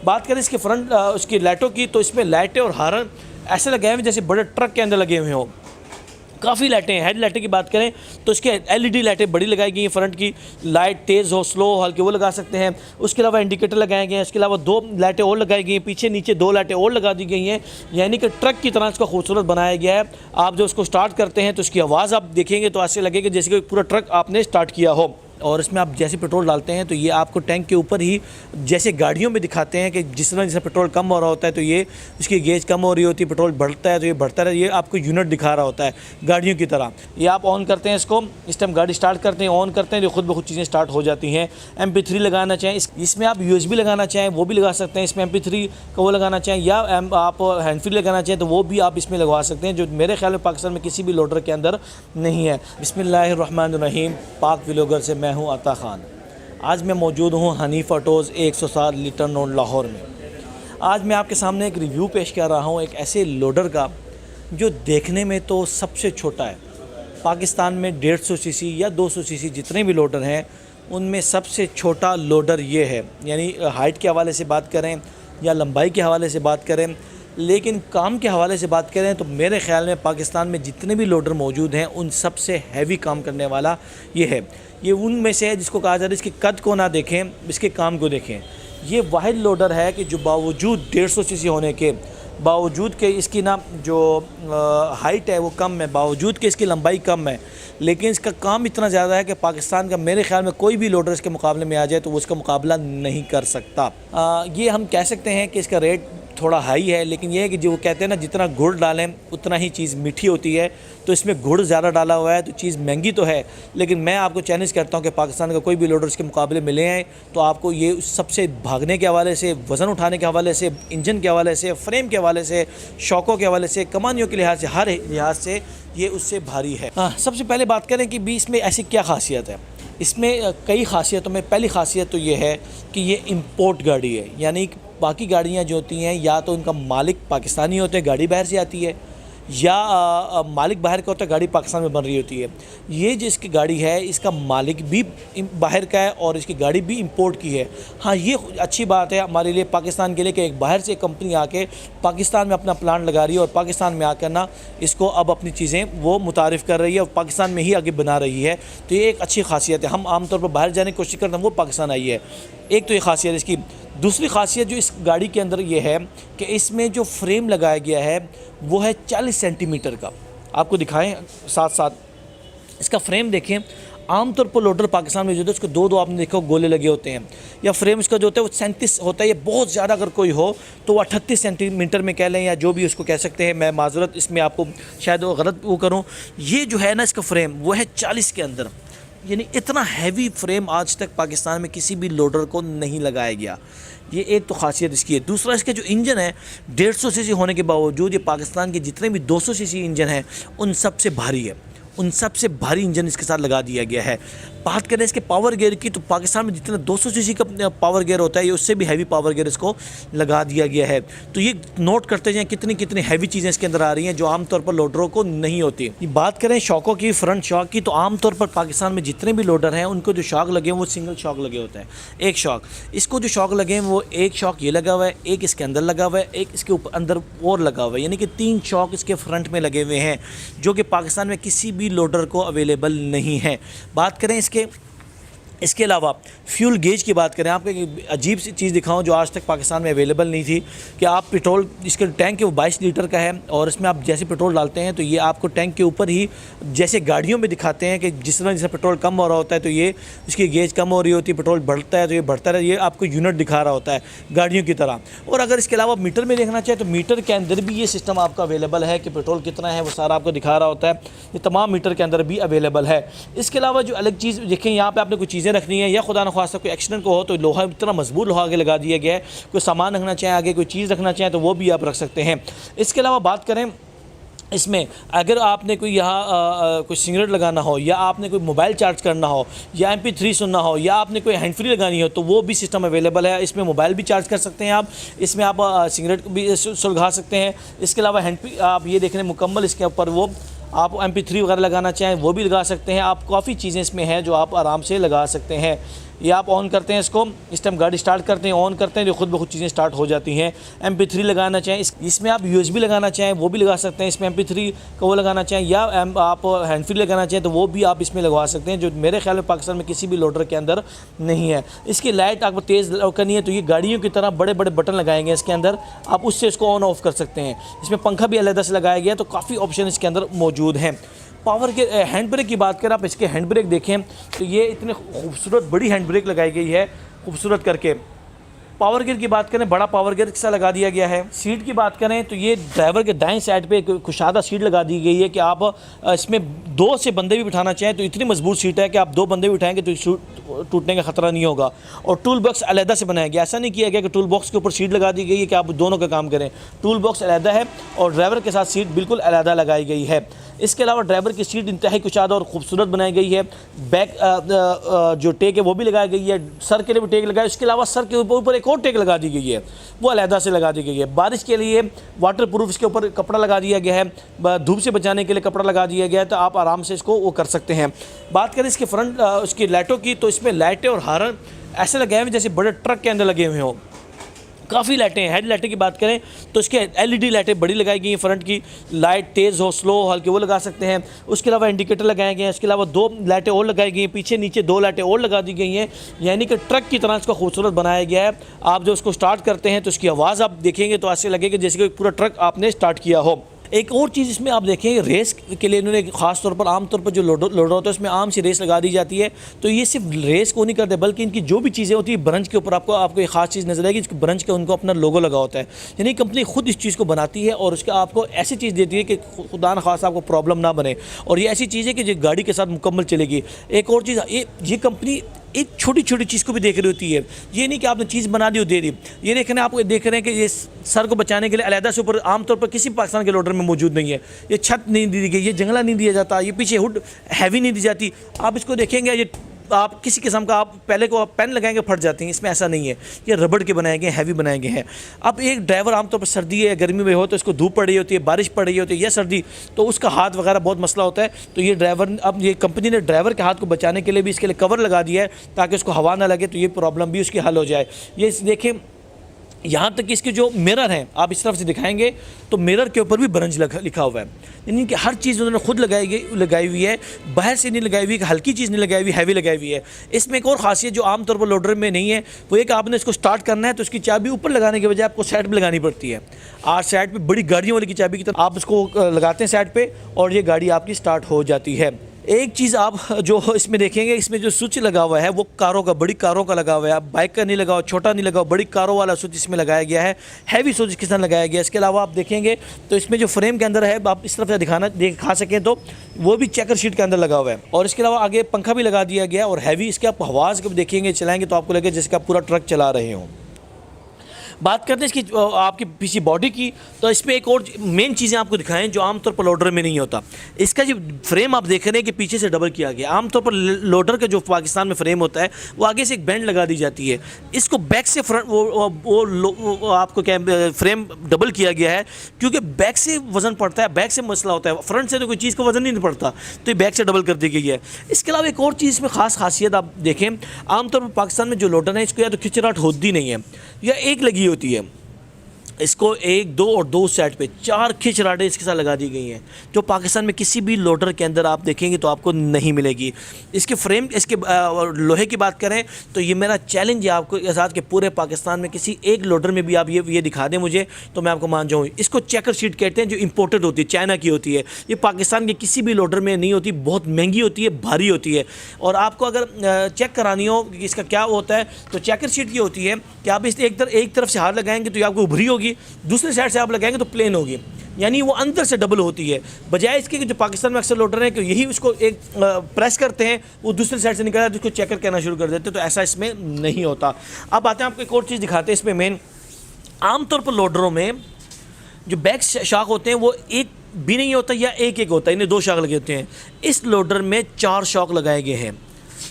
बात करें इसके फ्रंट उसकी लाइटों की, तो इसमें लाइटें और हॉर्न ऐसे लगे हुए हैं जैसे बड़े ट्रक के अंदर लगे हुए हों। काफ़ी लाइटें हैं। हेड लाइटें की बात करें तो इसके एलईडी लाइटें बड़ी लगाई गई हैं, फ्रंट की लाइट तेज़ हो स्लो हो हल्के वो लगा सकते हैं। उसके अलावा इंडिकेटर लगाए गए हैं। इसके अलावा 2 लाइटें और लगाई गई हैं, पीछे नीचे 2 लाइटें और लगा दी गई हैं, यानी कि ट्रक की तरह इसको खूबसूरत बनाया गया है। आप जब उसको स्टार्ट करते हैं तो इसकी आवाज़ आप देखेंगे तो ऐसे लगेगा जैसे कि पूरा ट्रक आपने स्टार्ट किया हो। और इसमें आप जैसे पेट्रोल डालते हैं तो ये आपको टैंक के ऊपर ही जैसे गाड़ियों में दिखाते हैं कि जिस तरह जैसे पेट्रोल कम हो रहा होता है तो ये इसकी गेज कम हो रही होती है, पेट्रोल बढ़ता है तो ये बढ़ता है, ये आपको यूनिट दिखा रहा होता है गाड़ियों की तरह। ये आप ऑन करते हैं इसको, इस टाइम गाड़ी स्टार्ट करते हैं, ऑन करते हैं तो खुद ब खुद चीज़ें स्टार्ट हो जाती हैं। MP3 लगाना चाहें इसमें आप USB लगाना चाहें वो भी लगा सकते हैं, इसमें MP3 का वो लगाना चाहें, या आप हैंड फ्री लगाना चाहें तो वो भी आप इसमें लगवा सकते हैं, जो मेरे ख्याल में पाकिस्तान में किसी भी लोडर के अंदर नहीं है। बिस्मिल्लाहिर्रहमानिर्रहीम। पाक व्लॉगर से मैं हूँ आता खान। आज मैं मौजूद हूँ हनीफ ऑटोज़ 107 लिटन रोड लाहौर में। आज मैं आपके सामने एक रिव्यू पेश कर रहा हूँ एक ऐसे लोडर का जो देखने में तो सबसे छोटा है। पाकिस्तान में 150 सीसी या 200 सीसी जितने भी लोडर हैं उनमें सबसे छोटा लोडर ये है, यानी हाइट के हवाले से बात करें या लंबाई के हवाले से बात करें, लेकिन काम के हवाले से बात करें तो मेरे ख़्याल में पाकिस्तान में जितने भी लोडर मौजूद हैं उन सबसे हैवी काम करने वाला ये है। ये उनमें से है जिसको कहा जाता है इसके कद को ना देखें, इसके काम को देखें। ये वाहिद लोडर है कि जो बावजूद 150 सीसी होने के बावजूद के इसकी ना जो हाइट है वो कम है, बावजूद कि इसकी लंबाई कम है, लेकिन इसका काम इतना ज़्यादा है कि पाकिस्तान का मेरे ख्याल में कोई भी लोडर इसके मुकाबले में आ जाए तो वो इसका मुकाबला नहीं कर सकता। ये हम कह सकते हैं कि इसका रेट थोड़ा हाई है, लेकिन ये है कि जो वो कहते हैं ना जितना गुड़ डालें उतना ही चीज़ मीठी होती है, तो इसमें गुड़ ज़्यादा डाला हुआ है तो चीज़ महंगी तो है, लेकिन मैं आपको चैलेंज करता हूँ कि पाकिस्तान का कोई भी लोडर इसके मुकाबले मिले हैं तो आपको ये सबसे भागने के हवाले से, वज़न उठाने के हवाले से, इंजन के हवाले से, फ्रेम के हवाले से, शौकों के हवाले से, कमानियों के लिहाज से, हर लिहाज से ये उससे भारी है। सबसे पहले बात करें कि भी इसमें ऐसी क्या खासियत है। इसमें कई खासियतों में पहली खासियत तो ये है कि ये इम्पोर्ट गाड़ी है, यानी बाकी गाड़ियाँ जो होती हैं या तो उनका मालिक पाकिस्तानी होते हैं, गाड़ी बाहर से आती है, या मालिक बाहर का होता है, गाड़ी पाकिस्तान में बन रही होती है। ये जिसकी गाड़ी है इसका मालिक भी बाहर का है और इसकी गाड़ी भी इंपोर्ट की है। हाँ, ये अच्छी बात है हमारे लिए, पाकिस्तान के लिए, कि एक बाहर से कंपनी आके पाकिस्तान में अपना प्लांट लगा रही है और पाकिस्तान में आकर ना इसको अब अपनी चीज़ें वो मुतारिफ़ कर रही है और पाकिस्तान में ही आगे बना रही है। तो ये एक अच्छी खासियत है। हम आमतौर पर बाहर जाने की कोशिश करते हैं, वो पाकिस्तान आई है। एक तो ये खासियत इसकी। दूसरी खासियत जो इस गाड़ी के अंदर ये है कि इसमें जो फ्रेम लगाया गया है वो है 40 सेंटीमीटर का। आपको दिखाएं साथ साथ इसका फ्रेम देखें। आमतौर पर लोडर पाकिस्तान में जो होता है उसको दो आपने देखा गोले लगे होते हैं, या फ्रेम इसका जो होता है वो 37 होता है। ये बहुत ज़्यादा अगर कोई हो तो वो 38 सेंटीमीटर में कह लें या जो भी उसको कह सकते हैं। मैं माजरत इसमें आपको शायद वो गलत वो करूँ। ये जो है ना इसका फ्रेम वो है 40 के अंदर, यानी इतना हैवी फ्रेम आज तक पाकिस्तान में किसी भी लोडर को नहीं लगाया गया। ये एक तो खासियत इसकी है। दूसरा, इसका जो इंजन है 150 सीसी होने के बावजूद ये पाकिस्तान के जितने भी 200 सीसी इंजन हैं उन सबसे भारी है, उन सबसे भारी इंजन इसके साथ लगा दिया गया है। बात करें इसके पावर गियर की तो पाकिस्तान में जितना 200 सीसी का पावर गियर होता है ये उससे भी हैवी पावर गियर इसको लगा दिया गया है। तो ये नोट करते जाएं कितनी कितनी हैवी चीज़ें इसके अंदर आ रही हैं जो आमतौर पर लोडरों को नहीं होती। बात करें शॉकों की, फ्रंट शॉक की, तो आमतौर पर पाकिस्तान में जितने भी लोडर हैं उनको जो शॉक लगे हैं वो सिंगल शॉक लगे होते हैं, एक शॉक। इसको जो शॉक लगे हैं वो एक शॉक ये लगा हुआ है, एक इसके अंदर लगा हुआ है, एक इसके ऊपर अंदर और लगा हुआ है, यानी कि 3 शॉक इसके फ्रंट में लगे हुए हैं जो कि पाकिस्तान में किसी भी लोडर को अवेलेबल नहीं है। बात करें इसके अलावा फ्यूल गेज की बात करें, आपको एक अजीब सी चीज़ दिखाऊं जो आज तक पाकिस्तान में अवेलेबल नहीं थी कि आप पेट्रोल, इसका टैंक है वो 22 लीटर का है और इसमें आप जैसे पेट्रोल डालते हैं तो ये आपको टैंक के ऊपर ही जैसे गाड़ियों में दिखाते हैं कि जिस तरह जैसे पेट्रोल कम हो रहा होता है तो ये इसकी गेज कम हो रही होती है, पेट्रोल बढ़ता है तो ये बढ़ता है, ये आपको यूनिट दिखा रहा होता है गाड़ियों की तरह। और अगर इसके अलावा मीटर में देखना चाहे तो मीटर के अंदर भी ये सिस्टम आपका अवेलेबल है कि पेट्रोल कितना है वो सारा आपको दिखा रहा होता है। ये तमाम मीटर के अंदर भी अवेलेबल है। इसके अलावा जो अलग चीज़ देखें, यहाँ पर आपने कोई चीज़ें रखनी है या खुदा न ख्वास्ता कोई एक्सीडेंट को हो तो लोहा, इतना मजबूत लोहा आगे लगा दिया गया है। कोई सामान रखना चाहें आगे, कोई चीज़ रखना चाहें तो वो भी आप रख सकते हैं। इसके अलावा बात करें इसमें, अगर आपने कोई यहाँ कोई सिगरेट लगाना हो या आपने कोई मोबाइल चार्ज करना हो या MP3 सुनना हो या आपने कोई हैंड फ्री लगानी हो तो वो भी सिस्टम अवेलेबल है। इसमें मोबाइल भी चार्ज कर सकते हैं आप, इसमें आप सिगरेट भी सुलगा सकते हैं। इसके अलावा हैंड फ्री आप ये देख रहे हैं मुकम्मल, इसके ऊपर वो आप MP3 वगैरह लगाना चाहें वो भी लगा सकते हैं आप। काफ़ी चीज़ें इसमें हैं जो आप आराम से लगा सकते हैं। ये आप ऑन करते हैं इसको, इस टाइम गाड़ी स्टार्ट करते हैं, ऑन करते हैं, जो खुद ब खुद चीज़ें स्टार्ट हो जाती हैं। MP3 लगाना चाहें, इसमें आप USB लगाना चाहें वो भी लगा सकते हैं, इसमें MP3 का वो लगाना चाहें, या आप हैंड फ्री लगाना चाहें तो वो भी आप इसमें लगवा सकते हैं, जो मेरे ख्याल में पाकिस्तान में किसी भी लोडर के अंदर नहीं है। इसकी लाइट आपको तेज़ करनी है तो ये गाड़ियों की तरह बड़े बड़े बटन लगाएंगे इसके अंदर, आप उससे इसको ऑन ऑफ कर सकते हैं। इसमें पंखा भी अलग से लगाया गया है, तो काफ़ी ऑप्शन इसके अंदर मौजूद हैं। पावर के हैंड ब्रेक की बात करें, आप इसके हैंड ब्रेक देखें तो ये इतने खूबसूरत बड़ी हैंड ब्रेक लगाई गई है खूबसूरत करके। पावर गियर की बात करें, बड़ा पावर गियर सा लगा दिया गया है। सीट की बात करें तो ये ड्राइवर के दाएं साइड पे कुशादा सीट लगा दी गई है कि आप इसमें 2 से बंदे भी बिठाना चाहें तो इतनी मजबूत सीट है कि आप 2 बंदे भी बिठाएंगे तो टूटने का खतरा नहीं होगा। और टूल बॉक्स अलहदा से बनाया गया, ऐसा नहीं किया गया कि टूल बॉक्स के ऊपर सीट लगा दी गई है कि आप दोनों का काम करें। टूल बॉक्स अलहदा है और ड्राइवर के साथ सीट बिल्कुल अलहदा लगाई गई है। इसके अलावा ड्राइवर की सीट इंतहाई कुशादा और खूबसूरत बनाई गई है। बैक जो टेक है वो भी लगाई गई है, सर के लिए भी टेक लगाई, इसके अलावा सर के ऊपर एक और टेक लगा दी गई है, वो अलहदा से लगा दी गई है। बारिश के लिए वाटर प्रूफ इसके ऊपर कपड़ा लगा दिया गया है, धूप से बचाने के लिए कपड़ा लगा दिया गया है, तो आप आराम से इसको वो कर सकते हैं। बात करें इसके फ्रंट उसकी लाइटों की, तो इसमें लाइटें और हारन ऐसे लगे हुए जैसे बड़े ट्रक के अंदर लगे हुए हों। काफ़ी लाइटें हैं। हेड लाइटें की बात करें तो इसके LED लाइटें बड़ी लगाई गई हैं, फ्रंट की लाइट तेज़ हो स्लो हल्के वो लगा सकते हैं। उसके अलावा इंडिकेटर लगाए गए हैं, इसके अलावा 2 लाइटें और लगाई गई हैं, पीछे नीचे 2 लाइटें और लगा दी गई हैं, यानी कि ट्रक की तरह इसको खूबसूरत बनाया गया है। आप जो उसको स्टार्ट करते हैं तो उसकी आवाज़ आप देखेंगे तो ऐसे लगेगा जैसे कि पूरा ट्रक आपने स्टार्ट किया हो। एक और चीज़ इसमें आप देखेंगे, रेस के लिए इन्होंने ख़ास तौर पर आम तौर पर जो लोडर होता है उसमें आम सी रेस लगा दी जाती है, तो ये सिर्फ रेस को नहीं करते बल्कि इनकी जो भी चीज़ें होती है ब्रंच के ऊपर आपको एक ख़ास चीज़ नजर आएगी, इसके ब्रंच के उनको अपना लोगो लगा होता है, यानी कंपनी खुद इस चीज़ को बनाती है और उसका आपको ऐसी चीज़ देती है कि खुदा न खास आपको प्रॉब्लम ना बने, और ये ऐसी चीज़ है कि जो गाड़ी के साथ मुकम्मल चलेगी। एक और चीज़, ये कंपनी एक छोटी छोटी चीज़ को भी देख रही होती है, ये नहीं कि आपने चीज़ बना दी और दे दी। ये देख रहे हैं, आप देख रहे हैं कि ये सर को बचाने के लिए अलहदा से ऊपर आमतौर पर किसी पाकिस्तान के लोडर में मौजूद नहीं है। ये छत नहीं दी गई, ये जंगला नहीं दिया जाता, ये पीछे हुड हैवी नहीं दी जाती। आप इसको देखेंगे, ये आप किसी किस्म का आप पहले को आप पेन लगाएंगे फट जाती हैं, इसमें ऐसा नहीं है, ये रबड़ के बनाए गए, हैवी बनाए गए हैं। अब एक ड्राइवर आमतौर पर सर्दी है गर्मी में हो तो इसको धूप पड़ रही होती है, बारिश पड़ रही होती है या सर्दी, तो उसका हाथ वगैरह बहुत मसला होता है, तो ये ड्राइवर अब ये कंपनी ने ड्राइवर के हाथ को बचाने के लिए भी इसके लिए कवर लगा दिया है ताकि उसको हवा ना लगे, तो ये प्रॉब्लम भी उसकी हल हो जाए। ये देखें, यहाँ तक कि इसके जो मिरर हैं आप इस तरफ से दिखाएंगे तो मिरर के ऊपर भी ब्रंच लिखा हुआ है, यानी कि हर चीज़ उन्होंने खुद लगाई हुई है, बाहर से नहीं लगाई हुई, हल्की चीज़ नहीं लगाई हुई, हैवी लगाई हुई है। इसमें एक और खासियत जो आमतौर पर लोडर में नहीं है वो एक, आपने इसको स्टार्ट करना है तो उसकी चाबी ऊपर लगाने के बजाय आपको साइड पर लगानी पड़ती है। आज साइड पर बड़ी गाड़ियों वाली की चाबी की तरह आप इसको लगाते हैं साइड पर और ये गाड़ी आपकी स्टार्ट हो जाती है। एक चीज़ आप जो इसमें देखेंगे, इसमें जो स्विच लगा हुआ है वो कारों का, बड़ी कारों का लगा हुआ है, आप बाइक का नहीं लगा हुआ, छोटा नहीं लगा हुआ, बड़ी कारों वाला स्विच इसमें लगाया गया है, हैवी स्विच किसान लगाया गया है। इसके अलावा आप देखेंगे तो इसमें जो फ्रेम के अंदर है, आप इस तरफ से दिखा सकें तो वो भी चेकर शीट के अंदर लगा हुआ है, और इसके अलावा आगे पंखा भी लगा दिया गया और हैवी। इसके आप आवाज़ को देखेंगे चलाएँगे तो आपको लगे जैसे कि आप पूरा ट्रक चला रहे हों। बात करते हैं इसकी आपकी पीछे बॉडी की, तो इसमें एक और मेन चीज़ें आपको दिखाएं जो आमतौर पर लोडर में नहीं होता। इसका जो फ्रेम आप देख रहे हैं कि पीछे से डबल किया गया। आमतौर पर लोडर का जो पाकिस्तान में फ्रेम होता है वो आगे से एक बैंड लगा दी जाती है, इसको बैक से फ्रंट वो आपको क्या फ्रेम डबल किया गया है क्योंकि बैक से वज़न पड़ता है, बैक से मसला होता है, फ्रंट से तो कोई चीज़ का वज़न नहीं पड़ता, तो ये बैक से डबल कर दी गई है। इसके अलावा एक और चीज़ में ख़ास खासियत आप देखें, आमतौर पर पाकिस्तान में जो लोडर है इसको या तो खिचराहट होती नहीं है या एक लगी होती है, इसको 1, 2 और 2 साइड पे 4 खिंच राडें इसके साथ लगा दी गई हैं जो पाकिस्तान में किसी भी लोडर के अंदर आप देखेंगे तो आपको नहीं मिलेगी। इसके फ्रेम, इसके लोहे की बात करें तो ये मेरा चैलेंज है आपको के साथ कि पूरे पाकिस्तान में किसी एक लोडर में भी आप ये दिखा दें मुझे तो मैं आपको मान जाऊँ। इसको चेकर शीट कहते हैं, जो इम्पोर्टेड होती है, चाइना की होती है, ये पाकिस्तान के किसी भी लोडर में नहीं होती, बहुत महंगी होती है, भारी होती है। और आपको अगर चेक करानी हो कि इसका क्या होता है तो चेकर शीट की होती है कि आप इस एक तरफ से हाथ लगाएंगे तो ये आपको उभरी होगी, दूसरे साइड से आप लगाएंगे तो प्लेन होगी, यानी वो अंदर से डबल होती है। बजाय इसके कि जो पाकिस्तान में अक्सर लोडर हैं कि यही उसको एक प्रेस करते हैं, वो दूसरे साइड से निकलता है तो उसको चेकर कहना शुरू कर देते हैं, तो ऐसा इसमें नहीं होता। अब आते हैं आपको एक और चीज़ दिखाते हैं इसमें मेन। आमतौर पर लोडरों में जो बैक शाख होते हैं वो एक भी नहीं होता या एक होता है, इन्हें 2 शाख लगे होते हैं। इस लोडर में 4 शॉक लगाए गए हैं।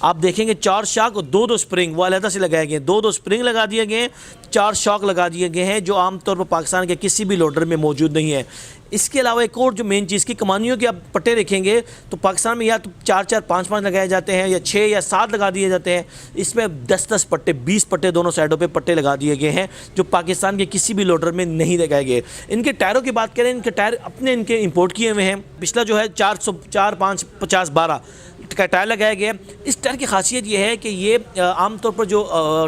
आप देखेंगे 4 शॉक और 2-2 स्प्रिंग वो अलहदा से लगाए गए हैं। 2-2 स्प्रिंग लगा दिए गए हैं, 4 शॉक लगा दिए गए हैं, जो आमतौर पर पाकिस्तान के किसी भी लोडर में मौजूद नहीं है। इसके अलावा एक और जो मेन चीज़ की कमानियों के आप पट्टे देखेंगे तो पाकिस्तान में या तो 4-4, 5-5 लगाए जाते हैं, या 6 या 7 लगा दिए जाते हैं। इसमें 10-10 पट्टे, 20 पट्टे दोनों साइडों पे पट्टे लगा दिए गए हैं, जो पाकिस्तान के किसी भी लोडर में नहीं लगाए गए। इनके टायरों की बात करें, इनके टायर अपने इनके इंपोर्ट किए हुए हैं। पिछला जो है 4 5 50 12 का टायर लगाया गया है। इस टायर की खासियत ये है कि ये आमतौर पर जो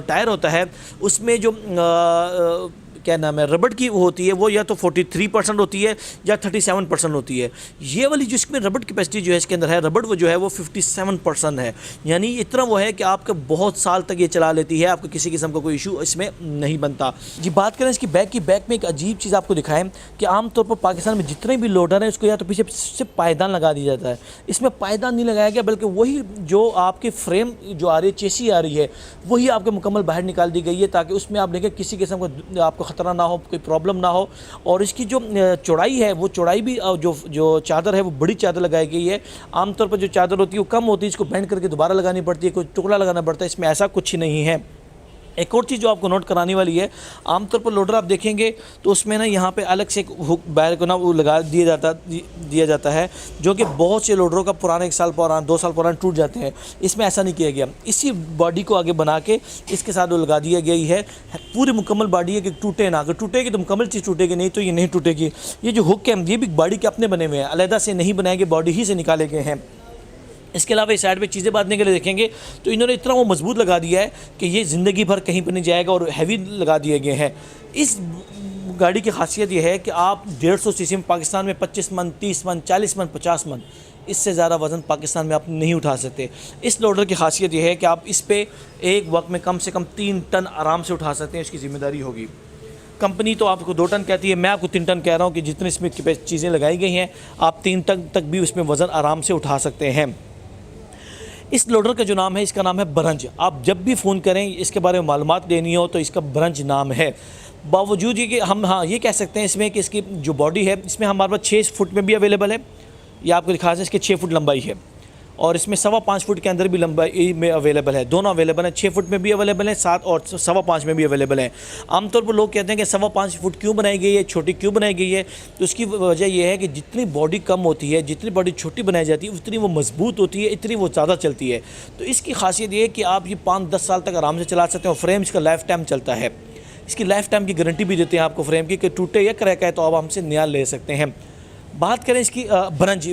टायर होता है उसमें जो क्या नाम है रबड़ की वो होती है, वो या तो 43% होती है या 37% होती है। ये वाली जो इसमें रबड़ कैपेसिटी जो है इसके अंदर है, रबड़ वो जो है वो 57% है। यानी इतना वो है कि आपका बहुत साल तक ये चला लेती है, आपको किसी किस्म का कोई इशू इसमें नहीं बनता जी। बात करें इसकी बैक की, बैक में एक अजीब चीज़ आपको दिखाएं कि आमतौर पर पाकिस्तान में जितने भी लोडर हैं उसको या तो पीछे से पायदान लगा दिया जाता है। इसमें पायदान नहीं लगाया गया, बल्कि वही जो आपकी फ्रेम जो आ रही है, चेसी आ रही है, वही आपके मुकम्मल बाहर निकाल दी गई है, ताकि उसमें आप देखें किसी किस्म का आपको ख़तरा ना हो, कोई प्रॉब्लम ना हो। और इसकी जो चौड़ाई है वो चौड़ाई भी जो चादर है वो बड़ी चादर लगाई गई है। आमतौर पर जो चादर होती है वो कम होती है, इसको बेंड करके दोबारा लगानी पड़ती है, कोई टुकड़ा लगाना पड़ता है। इसमें ऐसा कुछ नहीं है। एक और चीज़ जो आपको नोट कराने वाली है, आमतौर पर लोडर आप देखेंगे तो उसमें ना यहाँ पे अलग से एक हुक बैर को ना वो लगा दिया जाता है, जो कि बहुत से लोडरों का पुराना 1 साल पुराना 2 साल पुराना टूट जाते हैं। इसमें ऐसा नहीं किया गया। इसी बॉडी को आगे बना के इसके साथ वो लगा दिया गई है। पूरी मुकम्मल बॉडी है कि टूटे ना, अगर टूटेगी तो मुकम्मल चीज़ टूटेगी, नहीं तो ये नहीं टूटेगी। ये जो हुक है ये भी बॉडी के अपने बने हुए हैं, अलहदा से नहीं बनाए गए, बॉडी ही से निकाले गए हैं। इसके अलावा इस साइड पे चीज़ें बांधने के लिए देखेंगे तो इन्होंने इतना वो मजबूत लगा दिया है कि ये ज़िंदगी भर कहीं पर नहीं जाएगा, और हैवी लगा दिए गए हैं। इस गाड़ी की खासियत ये है कि आप 150 सीसी में पाकिस्तान में 25 मन, 30 मन, 40 मन, 50 मन, इससे ज़्यादा वज़न पाकिस्तान में आप नहीं उठा सकते। इस लोडर की खासियत ये है कि आप इस पर एक वक्त में कम से कम 3 टन आराम से उठा सकते हैं, इसकी ज़िम्मेदारी होगी। कंपनी तो आपको 2 टन कहती है, मैं आपको 3 टन कह रहा हूँ कि जितनी इसमें चीज़ें लगाई गई हैं आप 3 टन तक भी उसमें वज़न आराम से उठा सकते हैं। इस लोडर का जो नाम है, इसका नाम है बरंज। आप जब भी फ़ोन करें इसके बारे में मालूमात लेनी हो तो इसका बरंज नाम है। बावजूद ये कि हम ये कह सकते हैं इसमें कि इसकी जो बॉडी है इसमें हमारे पास 6 फुट में भी अवेलेबल है। ये आपको दिखा दें, इसके 6 फुट लंबाई है, और इसमें 5.25 फुट के अंदर भी लंबाई में अवेलेबल है। दोनों अवेलेबल हैं, 6 फुट में भी अवेलेबल है, 7 और 5.25 में भी अवेलेबल है। आमतौर पर लोग कहते हैं कि 5.25 फुट क्यों बनाई गई है, छोटी क्यों बनाई गई है, तो उसकी वजह यह है कि जितनी बॉडी कम होती है, जितनी बॉडी छोटी बनाई जाती है, उतनी वो मजबूत होती है, इतनी वो ज़्यादा चलती है। तो इसकी खासियत ये है कि आप ये 5-10 साल तक आराम से चला सकते हैं, और फ्रेम इसका लाइफ टाइम चलता है। इसकी लाइफ टाइम की गारंटी भी देते हैं आपको फ्रेम की, कि टूटे या क्रैक है तो आप हमसे नया ले सकते हैं। बात करें इसकी बरंज,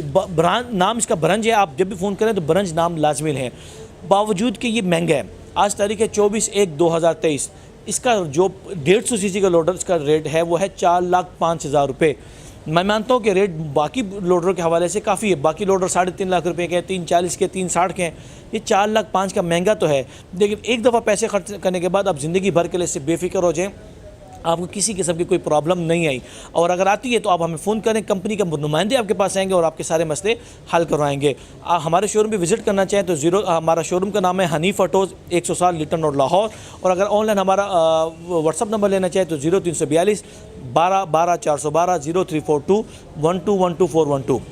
नाम इसका बरंज है। आप जब भी फ़ोन करें तो बरंज नाम लाजमी है, बावजूद कि ये महंगा है। आज तारीख है 24/1/2023। इसका जो 150 सीसी का लोडर इसका रेट है वो है 4,05,000 रुपये। मैं मानता हूँ कि रेट बाकी लोडरों के हवाले से काफ़ी है। बाकी लोडर 3.5 लाख रुपए के, 340 के, 360 के हैं। ये 4,05,000 का महंगा तो है, लेकिन एक दफ़ा पैसे खर्च करने के बाद आप ज़िंदगी भर के लिए इससे बेफिक्र हो जाएँ, आपको किसी किस्म की कोई प्रॉब्लम नहीं आई। और अगर आती है तो आप हमें फ़ोन करें, कंपनी के नुमाइंदे आपके पास आएंगे और आपके सारे मसले हल करवाएंगे। हमारे शोरूम भी विज़िट करना चाहें तो हमारा शोरूम का नाम है हनीफ ऑटोज़, 107 लिटन रोड, लाहौर। और अगर ऑनलाइन हमारा व्हाट्सअप नंबर लेना चाहें तो 0342 12 12 412 0342 1212 412।